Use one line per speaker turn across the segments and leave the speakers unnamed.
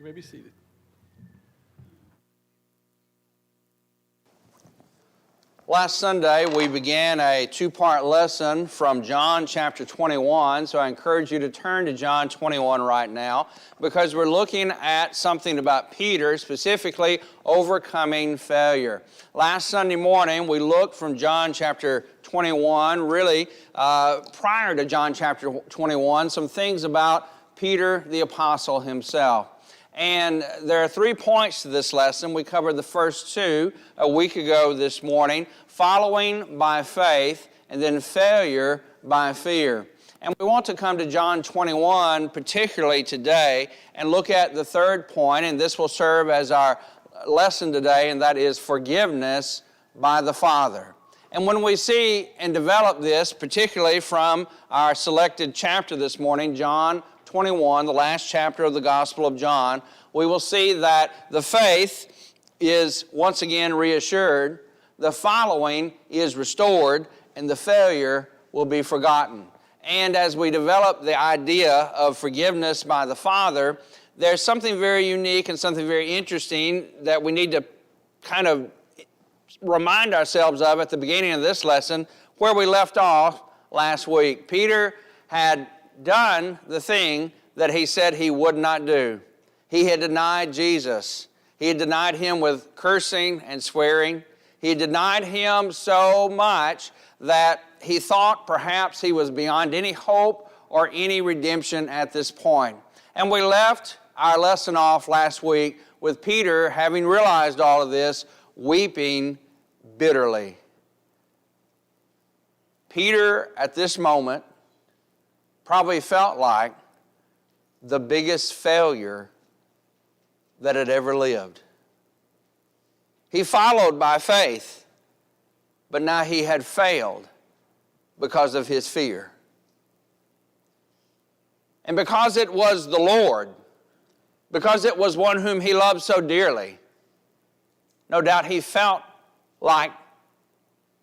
You may be seated.
Last Sunday, we began a two-part lesson from John chapter 21, so I encourage you to turn to John 21 right now because we're looking at something about Peter, specifically overcoming failure. Last Sunday morning, we looked from John chapter 21, really prior to John chapter 21, some things about Peter the apostle himself. And there are 3 points to this lesson. We covered the first 2 a week ago this morning, following by faith, and then failure by fear. And we want to come to John 21, particularly today, and look at the third point, and this will serve as our lesson today, and that is forgiveness by the Father. And when we see and develop this, particularly from our selected chapter this morning, John 21, the last chapter of the Gospel of John, we will see that the faith is once again reassured, the following is restored, and the failure will be forgotten. And as we develop the idea of forgiveness by the Father, there's something very unique and something very interesting that we need to kind of remind ourselves of at the beginning of this lesson, where we left off last week. Peter had done the thing that he said he would not do. He had denied Jesus. He had denied him with cursing and swearing. He had denied him so much that he thought perhaps he was beyond any hope or any redemption at this point. And we left our lesson off last week with Peter, having realized all of this, weeping bitterly. Peter, at this moment, probably felt like the biggest failure that had ever lived. He followed by faith, but now he had failed because of his fear. And because it was the Lord, because it was one whom he loved so dearly, no doubt he felt like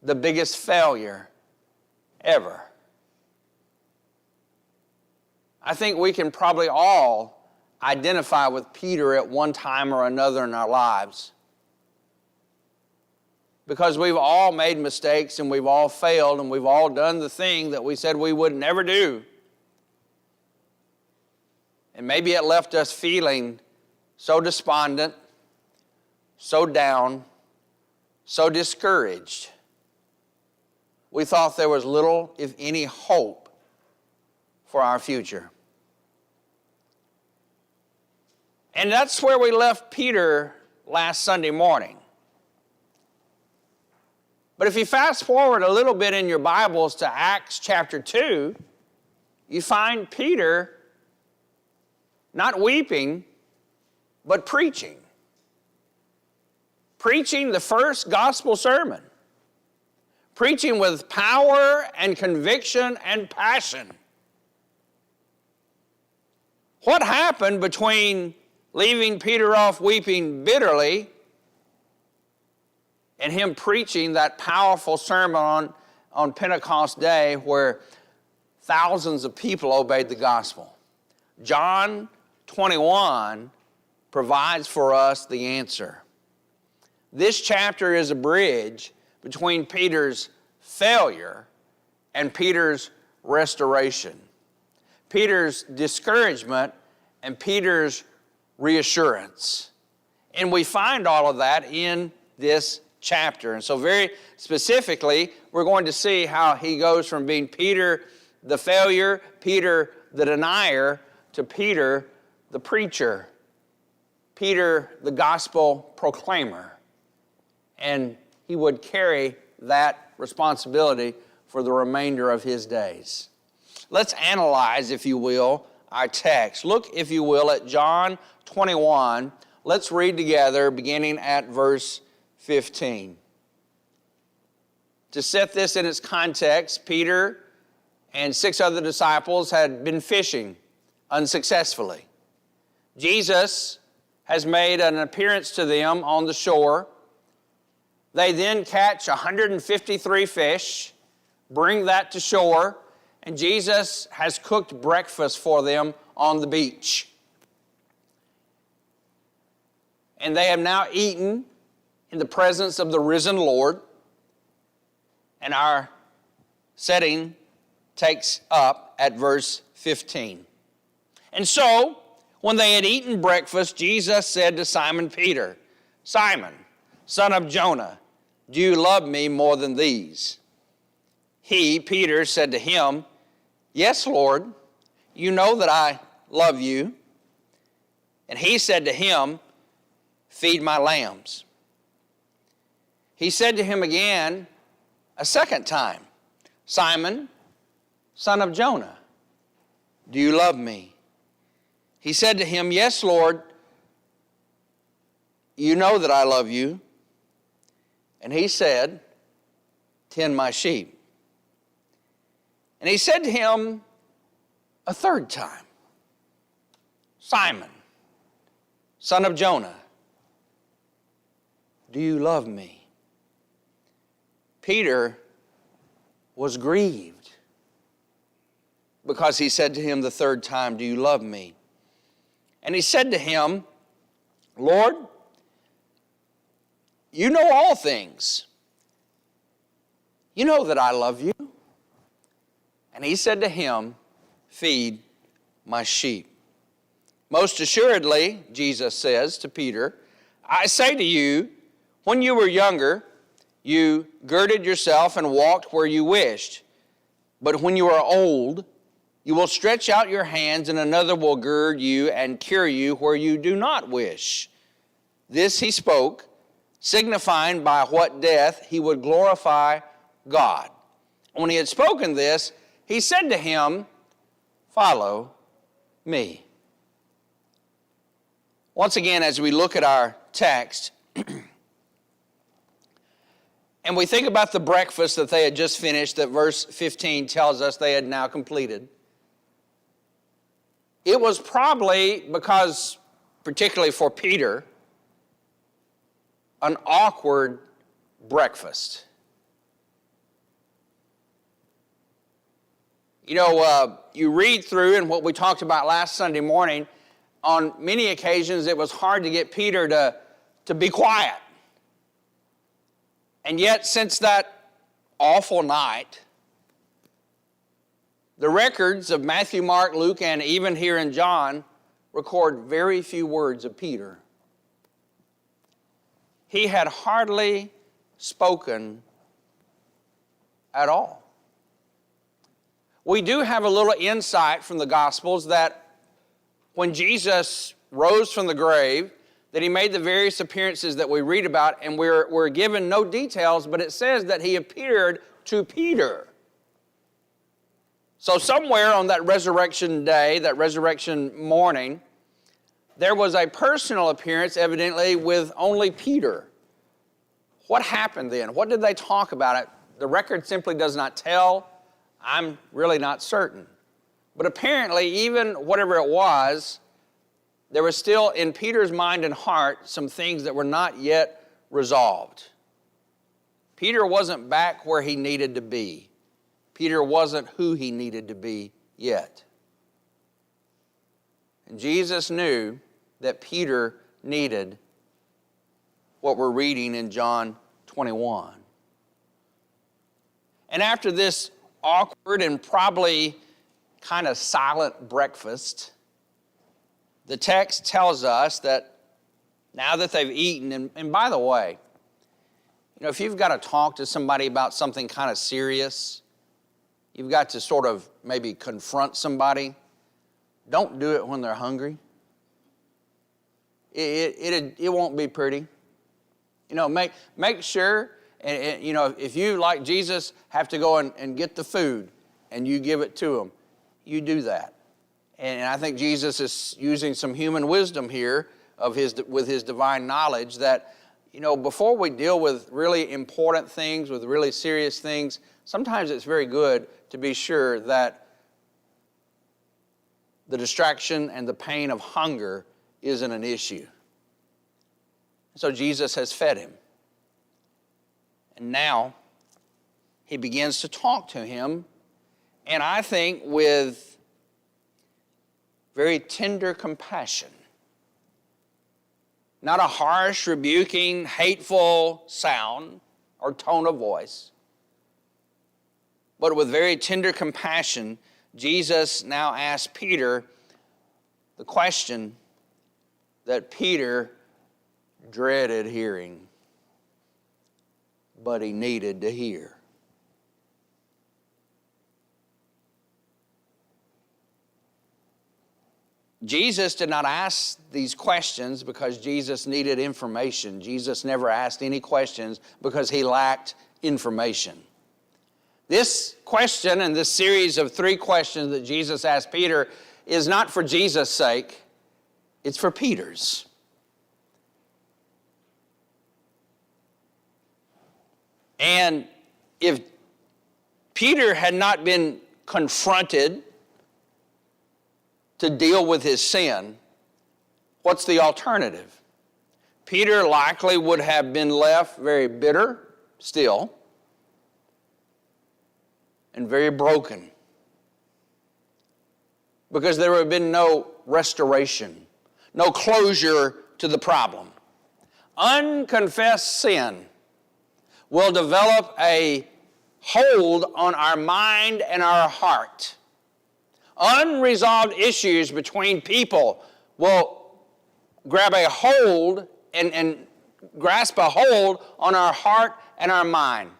the biggest failure ever. I think we can probably all identify with Peter at one time or another in our lives, because we've all made mistakes and we've all failed and we've all done the thing that we said we would never do. And maybe it left us feeling so despondent, so down, so discouraged. We thought there was little, if any, hope for our future. And that's where we left Peter last Sunday morning. But if you fast forward a little bit in your Bibles to Acts chapter 2, you find Peter not weeping, but preaching. Preaching the first gospel sermon. Preaching with power and conviction and passion. What happened between leaving Peter off weeping bitterly and him preaching that powerful sermon on Pentecost Day where thousands of people obeyed the gospel? John 21 provides for us the answer. This chapter is a bridge between Peter's failure and Peter's restoration. Peter's discouragement and Peter's reassurance. And we find all of that in this chapter. And so very specifically, we're going to see how he goes from being Peter the failure, Peter the denier, to Peter the preacher, Peter the gospel proclaimer. And he would carry that responsibility for the remainder of his days. Let's analyze, if you will, our text. Look, if you will, at John 21. Let's read together, beginning at verse 15. To set this in its context, Peter and 6 other disciples had been fishing unsuccessfully. Jesus has made an appearance to them on the shore. They then catch 153 fish, bring that to shore, and Jesus has cooked breakfast for them on the beach. And they have now eaten in the presence of the risen Lord. And our setting takes up at verse 15. And so, when they had eaten breakfast, Jesus said to Simon Peter, Simon, son of Jonah, do you love me more than these? He, Peter, said to him, Yes, Lord, you know that I love you. And he said to him, Feed my lambs. He said to him again a second time, Simon, son of Jonah, do you love me? He said to him, Yes, Lord, you know that I love you. And he said, Tend my sheep. And he said to him a third time, Simon, son of Jonah, do you love me? Peter was grieved because he said to him the third time, Do you love me? And he said to him, Lord, you know all things. You know that I love you. And he said to him, Feed my sheep. Most assuredly, Jesus says to Peter, I say to you, when you were younger, you girded yourself and walked where you wished. But when you are old, you will stretch out your hands and another will gird you and carry you where you do not wish. This he spoke, signifying by what death he would glorify God. When he had spoken this, he said to him, Follow me. Once again, as we look at our text, and we think about the breakfast that they had just finished, that verse 15 tells us they had now completed. It was probably because, particularly for Peter, an awkward breakfast. You know, you read through, and what we talked about last Sunday morning, on many occasions it was hard to get Peter to be quiet. And yet, since that awful night, the records of Matthew, Mark, Luke, and even here in John record very few words of Peter. He had hardly spoken at all. We do have a little insight from the Gospels that when Jesus rose from the grave, that he made the various appearances that we read about, and we're given no details, but it says that he appeared to Peter. So somewhere on that resurrection day, that resurrection morning, there was a personal appearance, evidently, with only Peter. What happened then? What did they talk about? The record simply does not tell. I'm really not certain. But apparently, even whatever it was, there was still in Peter's mind and heart some things that were not yet resolved. Peter wasn't back where he needed to be. Peter wasn't who he needed to be yet. And Jesus knew that Peter needed what we're reading in John 21. And after this awkward and probably kind of silent breakfast, the text tells us that now that they've eaten, and by the way, you know, if you've got to talk to somebody about something kind of serious, you've got to sort of maybe confront somebody, don't do it when they're hungry. It won't be pretty. You know, make sure, and you know, if you, like Jesus, have to go and get the food and you give it to them, you do that. And I think Jesus is using some human wisdom here with his divine knowledge that, you know, before we deal with really important things, with really serious things, sometimes it's very good to be sure that the distraction and the pain of hunger isn't an issue. So Jesus has fed him. And now he begins to talk to him, and I think with very tender compassion. not a harsh, rebuking, hateful sound or tone of voice, but with very tender compassion, Jesus now asks Peter the question that Peter dreaded hearing, but he needed to hear. Jesus did not ask these questions because Jesus needed information. Jesus never asked any questions because he lacked information. This question and this series of 3 questions that Jesus asked Peter is not for Jesus' sake, it's for Peter's. And if Peter had not been confronted to deal with his sin, what's the alternative? Peter likely would have been left very bitter still and very broken because there would have been no restoration, no closure to the problem. Unconfessed sin will develop a hold on our mind and our heart. Unresolved issues between people will grab a hold and grasp a hold on our heart and our mind.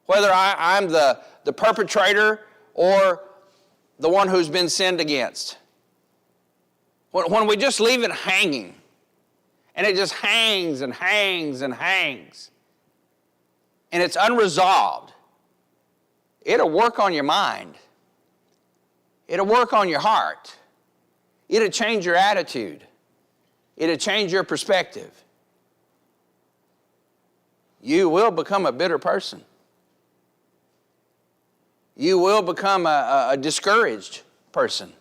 Whether I'm the perpetrator or the one who's been sinned against. When we just leave it hanging, and it just hangs and hangs and hangs, and it's unresolved, it'll work on your mind. It'll work on your heart. It'll change your attitude. It'll change your perspective. You will become a bitter person. You will become a discouraged person.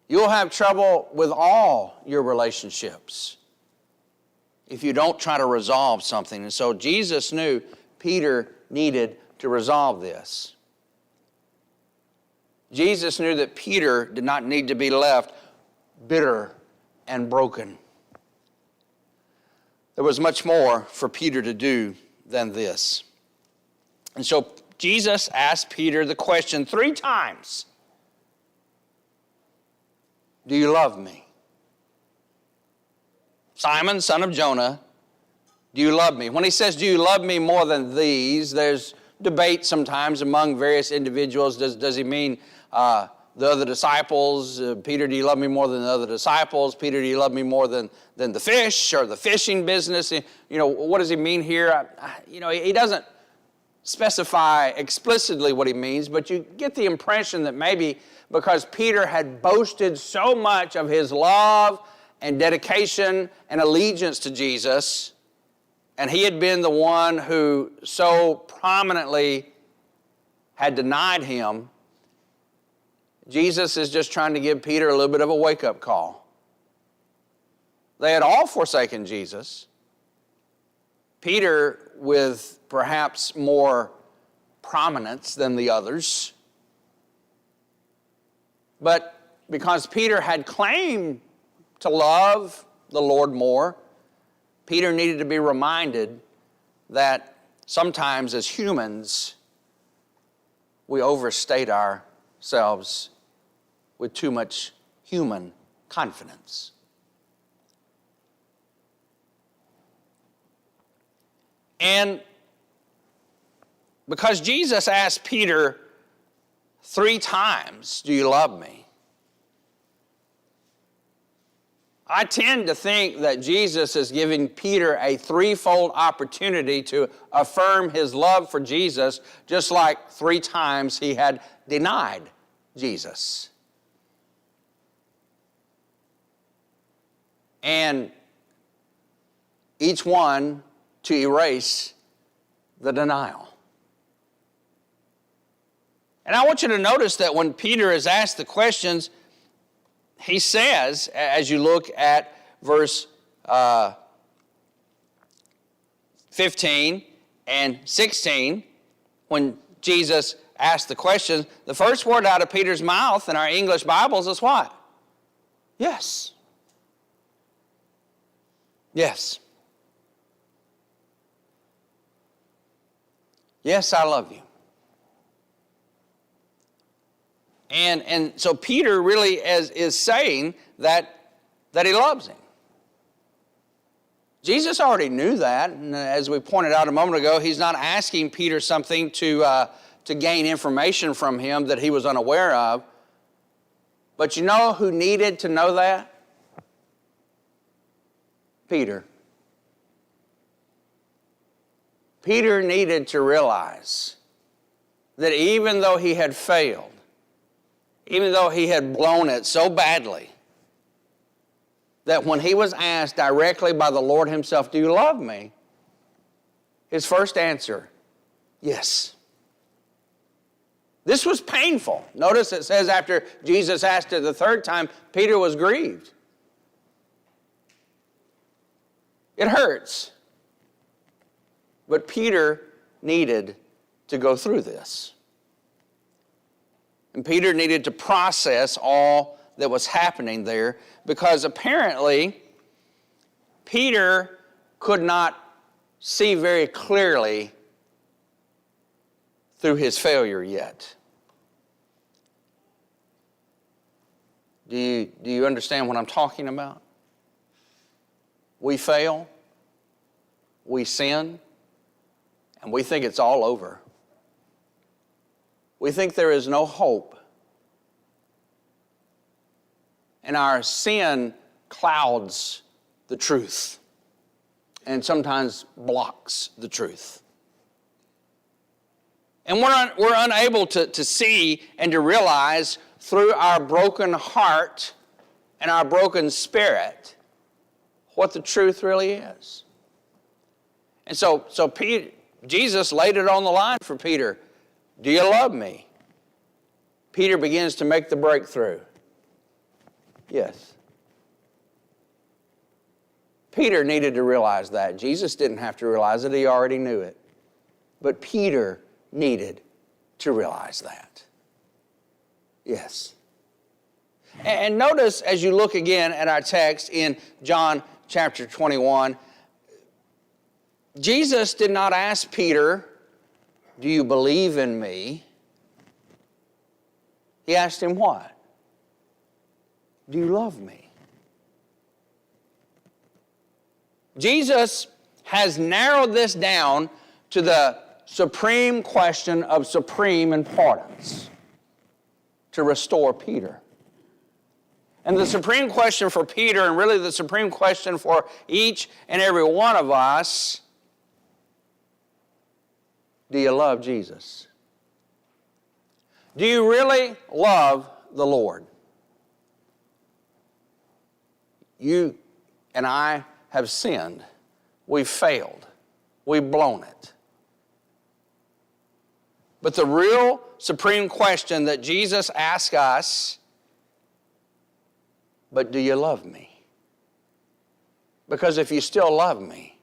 You'll have trouble with all your relationships if you don't try to resolve something. And so Jesus knew Peter needed to resolve this. Jesus knew that Peter did not need to be left bitter and broken. There was much more for Peter to do than this. And so Jesus asked Peter the question 3 times. Do you love me? Simon, son of Jonah, do you love me? When he says, do you love me more than these, there's debate sometimes among various individuals. Does he mean the other disciples? Peter, do you love me more than the other disciples? Peter, do you love me more than the fish or the fishing business? What does he mean here? He doesn't specify explicitly what he means, but you get the impression that maybe because Peter had boasted so much of his love and dedication and allegiance to Jesus, and he had been the one who so prominently had denied him, Jesus is just trying to give Peter a little bit of a wake-up call. They had all forsaken Jesus. Peter with perhaps more prominence than the others. But because Peter had claimed to love the Lord more, Peter needed to be reminded that sometimes as humans, we overstate ourselves with too much human confidence. And because Jesus asked Peter 3 times, do you love me? I tend to think that Jesus is giving Peter a 3-fold opportunity to affirm his love for Jesus, just like 3 times he had denied Jesus. And each one to erase the denial. And I want you to notice that when Peter is asked the questions, he says, as you look at verse 15 and 16, when Jesus asked the questions, the first word out of Peter's mouth in our English Bibles is what? Yes. Yes. Yes, I love you. And so Peter really is saying that he loves him. Jesus already knew that, and as we pointed out a moment ago, he's not asking Peter something to gain information from him that he was unaware of. But you know who needed to know that? Peter. Peter needed to realize that even though he had failed, even though he had blown it so badly, that when he was asked directly by the Lord himself, do you love me? His first answer, yes. This was painful. Notice it says after Jesus asked it the third time, Peter was grieved. It hurts. But Peter needed to go through this. And Peter needed to process all that was happening there, because apparently Peter could not see very clearly through his failure yet. Do you understand what I'm talking about? We fail, we sin, and we think it's all over. We think there is no hope. And our sin clouds the truth and sometimes blocks the truth. And we're unable to see and to realize through our broken heart and our broken spirit what the truth really is. And so Jesus laid it on the line for Peter. Do you love me? Peter begins to make the breakthrough. Yes. Peter needed to realize that. Jesus didn't have to realize it. He already knew it. But Peter needed to realize that. Yes. And notice as you look again at our text in John chapter 21, Jesus did not ask Peter, do you believe in me? He asked him what? Do you love me? Jesus has narrowed this down to the supreme question of supreme importance to restore Peter. And the supreme question for Peter, and really the supreme question for each and every one of us, do you love Jesus? Do you really love the Lord? You and I have sinned. We've failed. We've blown it. But the real supreme question that Jesus asks us, but do you love me? Because if you still love me,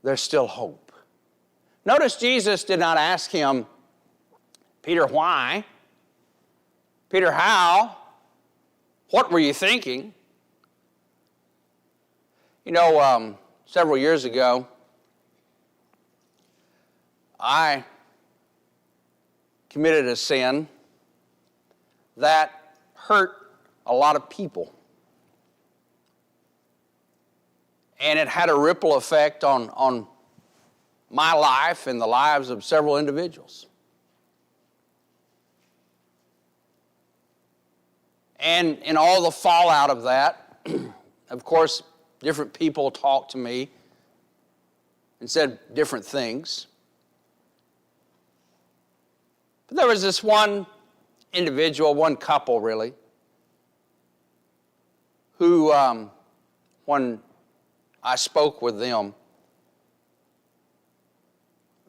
there's still hope. Notice Jesus did not ask him, Peter, why? Peter, how? What were you thinking? You know, several years ago, I committed a sin that hurt a lot of people. And it had a ripple effect on my life and the lives of several individuals. And in all the fallout of that, of course, different people talked to me and said different things. But there was this one individual, one couple really, who, when I spoke with them,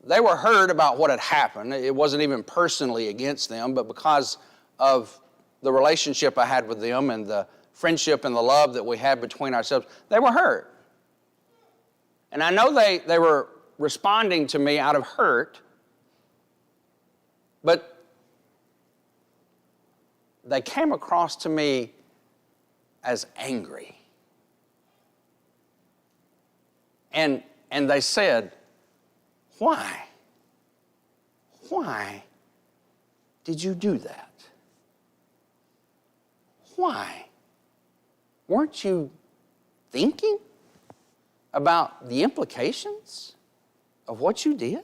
they were hurt about what had happened. It wasn't even personally against them, but because of the relationship I had with them and the friendship and the love that we had between ourselves, they were hurt. And I know they were responding to me out of hurt, but they came across to me as angry. And they said, why? Why did you do that? Why? Weren't you thinking about the implications of what you did?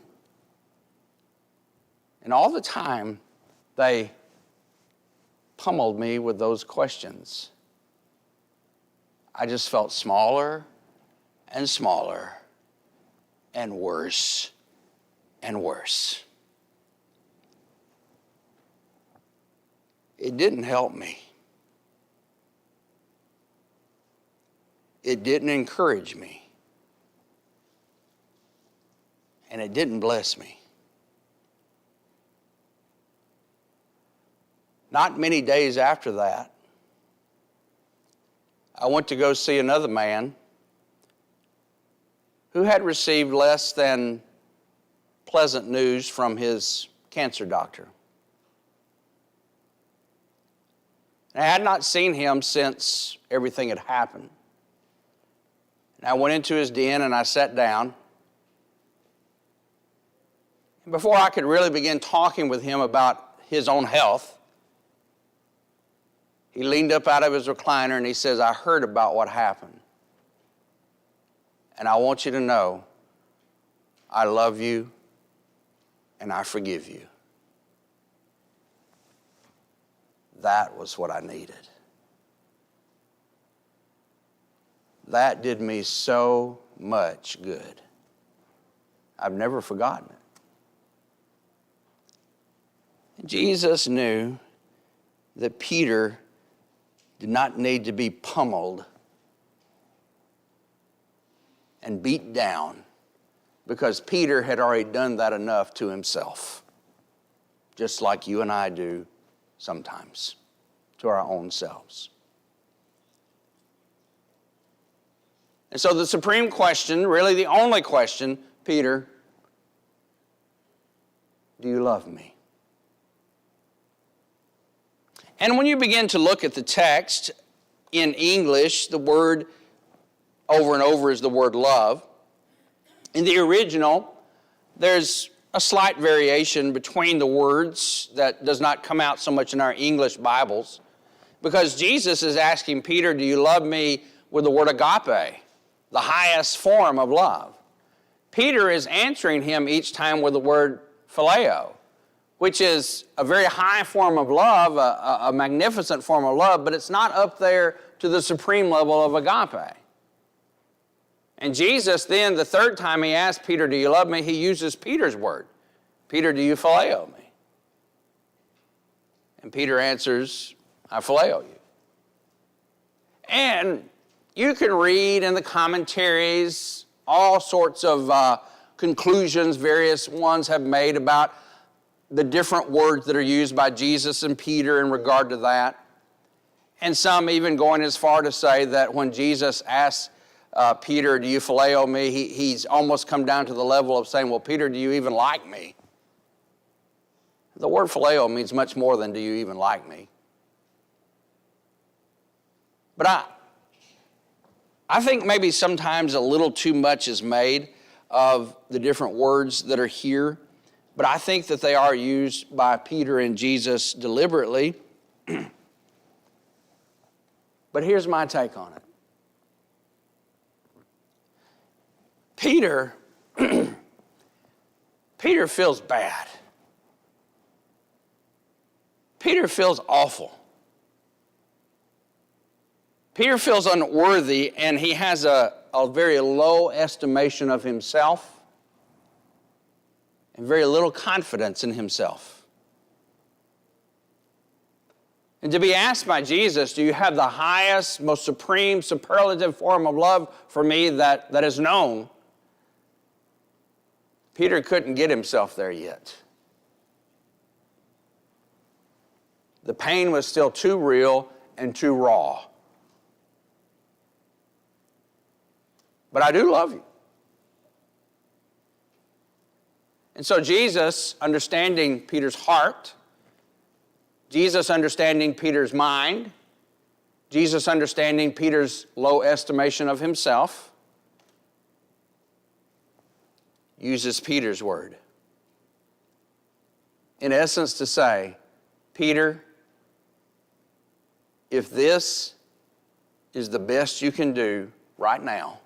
And all the time, they pummeled me with those questions. I just felt smaller and smaller and worse and worse. It didn't help me. It didn't encourage me. And it didn't bless me. Not many days after that, I went to go see another man who had received less than pleasant news from his cancer doctor. I had not seen him since everything had happened. And I went into his den and I sat down. And before I could really begin talking with him about his own health, he leaned up out of his recliner and he says, I heard about what happened. And I want you to know, I love you and I forgive you. That was what I needed. That did me so much good. I've never forgotten it. Jesus knew that Peter did not need to be pummeled and beat down because Peter had already done that enough to himself, just like you and I do sometimes to our own selves. And so the supreme question, really the only question, Peter, do you love me? And when you begin to look at the text in English, the word over and over is the word love. In the original, there's a slight variation between the words that does not come out so much in our English Bibles, because Jesus is asking Peter, do you love me, with the word agape, the highest form of love. Peter is answering him each time with the word phileo, which is a very high form of love, a magnificent form of love, but it's not up there to the supreme level of agape. And Jesus then, the third time he asked Peter, do you love me? He uses Peter's word. Peter, do you phileo me? And Peter answers, I phileo you. And you can read in the commentaries all sorts of conclusions various ones have made about the different words that are used by Jesus and Peter in regard to that. And some even going as far to say that when Jesus asks Peter, do you phileo me? He's almost come down to the level of saying, well, Peter, do you even like me? The word phileo means much more than do you even like me. But I think maybe sometimes a little too much is made of the different words that are here. But I think that they are used by Peter and Jesus deliberately. But here's my take on it. Peter feels bad. Peter feels awful. Peter feels unworthy, and he has a very low estimation of himself and very little confidence in himself. And to be asked by Jesus, do you have the highest, most supreme, superlative form of love for me that is known? Peter couldn't get himself there yet. The pain was still too real and too raw. But I do love you. And so Jesus, understanding Peter's heart, Jesus understanding Peter's mind, Jesus understanding Peter's low estimation of himself, uses Peter's word. In essence, to say, Peter, if this is the best you can do right now,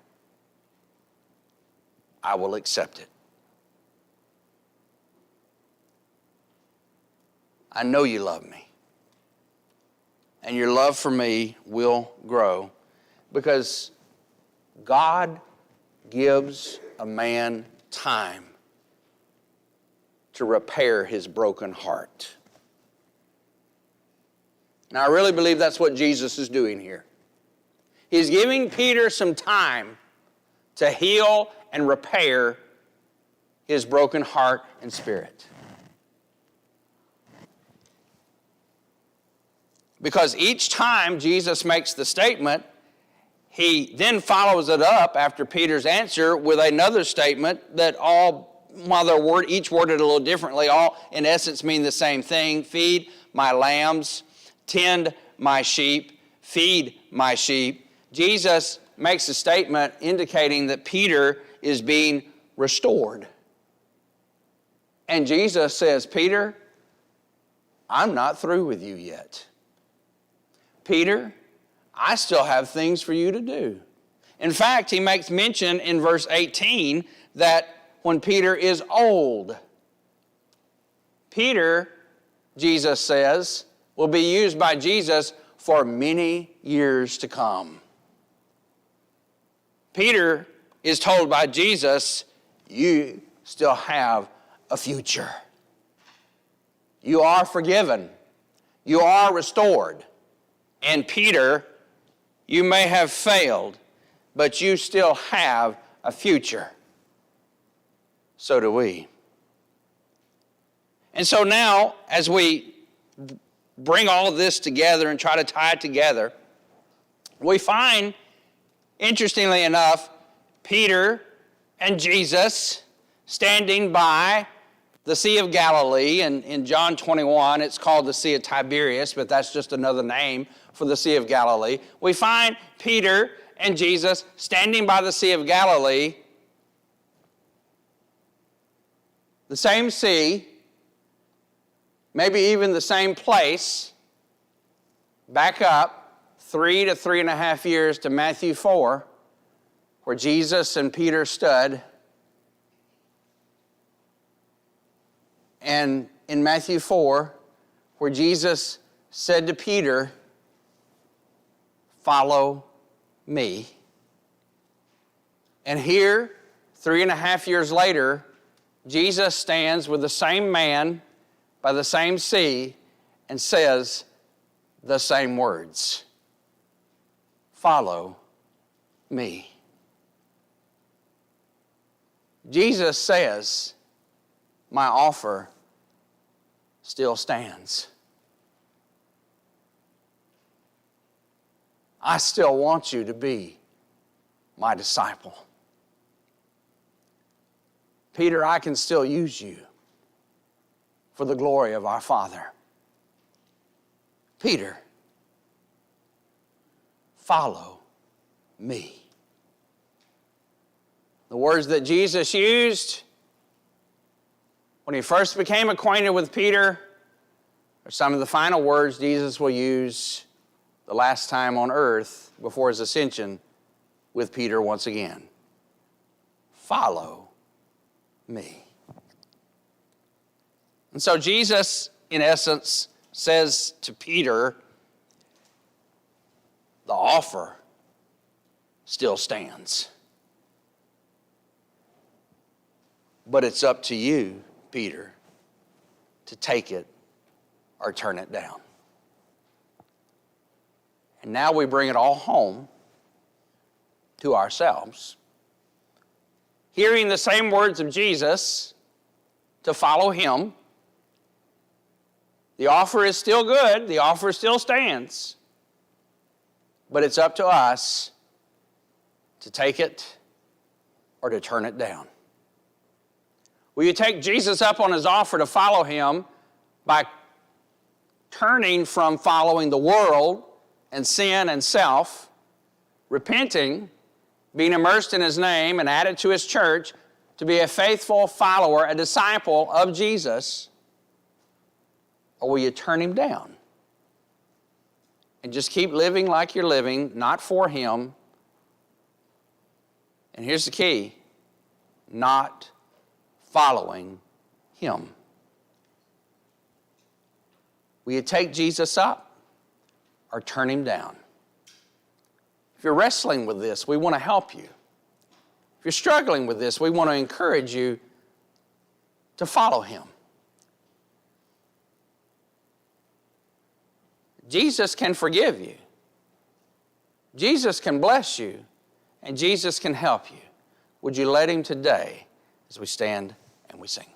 I will accept it. I know you love me. And your love for me will grow because God gives a man time to repair his broken heart. And I really believe that's what Jesus is doing here. He's giving Peter some time to heal and repair his broken heart and spirit. Because each time Jesus makes the statement, he then follows it up after Peter's answer with another statement that while each worded a little differently, all in essence mean the same thing. Feed my lambs, tend my sheep, feed my sheep. Jesus makes a statement indicating that Peter is being restored. And Jesus says, Peter, I'm not through with you yet. Peter, I still have things for you to do. In fact, he makes mention in verse 18 that when Peter is old, Peter, Jesus says, will be used by Jesus for many years to come. Peter is told by Jesus, you still have a future. You are forgiven. You are restored. And Peter, you may have failed, but you still have a future. So do we. And so now, as we bring all of this together and try to tie it together, we find, interestingly enough, Peter and Jesus standing by the Sea of Galilee. And in John 21, it's called the Sea of Tiberias, but that's just another name for the Sea of Galilee. We find Peter and Jesus standing by the Sea of Galilee, the same sea, maybe even the same place. Back up 3 to 3.5 years to Matthew 4, where Jesus and Peter stood. And in Matthew 4, where Jesus said to Peter, follow me. And here, 3.5 years later, Jesus stands with the same man by the same sea and says the same words. Follow me. Jesus says, my offer still stands. I still want you to be my disciple. Peter, I can still use you for the glory of our Father. Peter, follow me. The words that Jesus used when he first became acquainted with Peter are some of the final words Jesus will use the last time on earth before his ascension with Peter once again. Follow me. And so Jesus, in essence, says to Peter, the offer still stands. But it's up to you, Peter, to take it or turn it down. And now we bring it all home to ourselves. Hearing the same words of Jesus to follow him, the offer is still good, the offer still stands, but it's up to us to take it or to turn it down. Will you take Jesus up on his offer to follow him by turning from following the world and sin and self, repenting, being immersed in his name and added to his church, to be a faithful follower, a disciple of Jesus, or will you turn him down and just keep living like you're living, not for him? And here's the key, not following him. Will you take Jesus up or turn him down? If you're wrestling with this, we want to help you. If you're struggling with this, we want to encourage you to follow him. Jesus can forgive you. Jesus can bless you. And Jesus can help you. Would you let him today as we stand and we sing?